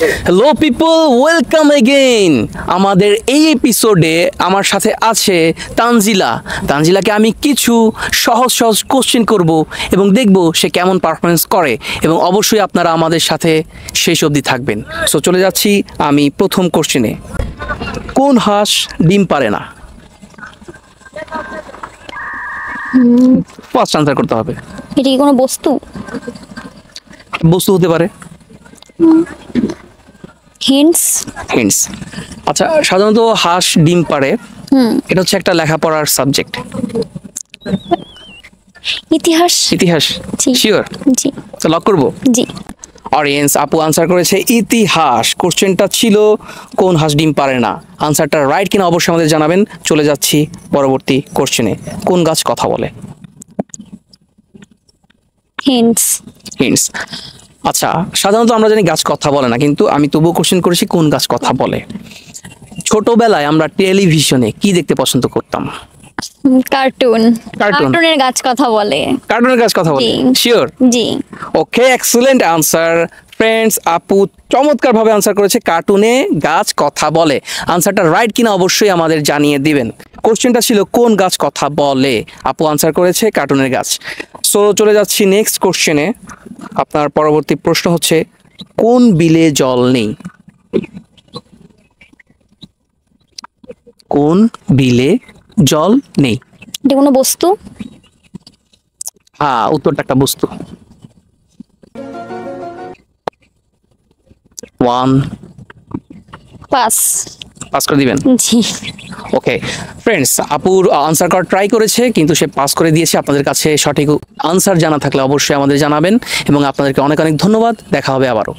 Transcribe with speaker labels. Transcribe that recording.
Speaker 1: Hello people, welcome again. আমাদের এই এপিসোডে আমার সাথে আছে তানজিলা। তানজিলাকে আমি কিছু সহজ সহজ কোশ্চেন করব এবং দেখব সে কেমন পারফরমেন্স করে, এবং অবশ্যই আপনারা আমাদের সাথে শেষ অবধি থাকবেন। সো চলে যাচ্ছি আমি প্রথম কোশ্চেনে। কোন হাঁস ডিম পারে না? ফার্স্ট আনসার করতে হবে।
Speaker 2: এটা কি কোনো বস্তু?
Speaker 1: বস্তু হতে পারে।
Speaker 2: হিন্টস।
Speaker 1: হিন্টস। আচ্ছা, সাধারণত হাঁস ডিম পারে, এটা হচ্ছে একটা লেখাপড়ার সাবজেক্ট।
Speaker 2: ইতিহাস।
Speaker 1: ইতিহাস?
Speaker 2: জি।
Speaker 1: শিওর?
Speaker 2: জি
Speaker 1: তো লক করবো?
Speaker 2: জি।
Speaker 1: অডিয়েন্স, আপু আনসার করেছে ইতিহাস। কোশ্চেনটা ছিল কোন হাঁস ডিম পারে না। আনসারটা রাইট কিনা অবশ্যই আমাদের জানাবেন। চলে যাচ্ছি পরবর্তী কোশ্চেনে। কোন গাছ কথা বলে?
Speaker 2: হিন্টস।
Speaker 1: হিন্টস। আচ্ছা, সাধারণত আমরা জানি গাছ কথা বলে না, কিন্তু আমি তবুও কোশ্চেন করেছি কোন গাছ কথা বলে। ছোটবেলায় আমরা টেলিভিশনে কি দেখতে পছন্দ করতাম?
Speaker 2: কার্টুন।
Speaker 1: কার্টুন।
Speaker 2: কার্টুনের গাছ কথা বলে।
Speaker 1: কার্টুনের গাছ কথা বলে?
Speaker 2: জি।
Speaker 1: শিওর?
Speaker 2: জি।
Speaker 1: ওকে, এক্সেলেন্ট আনসার ফ্রেন্ডস। আপু চমৎকার ভাবে আনসার করেছে, কার্টুনে গাছ কথা বলে। আনসারটা রাইট কিনা অবশ্যই আমাদের জানিয়ে দিবেন। কোশ্চেনটা ছিল কোন গাছ কথা বলে, আপু আনসার করেছে কার্টুনের গাছ। সো চলে যাচ্ছি নেক্সট কোশ্চেনে। আপনার পরবর্তী প্রশ্ন হচ্ছে কোন বিলে জল নেই? কোন বিলে জল নেই?
Speaker 2: এটা কোনো বস্তু?
Speaker 1: হ্যাঁ, উত্তরটা একটা বস্তু। 1
Speaker 2: পাস।
Speaker 1: পাস করে দিবেন?
Speaker 2: জি।
Speaker 1: ওকে ফ্রেন্ডস, আপুর আনসার করার ট্রাই করেছে, কিন্তু সে পাস করে দিয়েছে। আপনাদের কাছে সঠিক আনসার জানা থাকলে অবশ্যই আমাদের জানাবেন, এবং আপনাদেরকে অনেক অনেক ধন্যবাদ। দেখা হবে আবারও।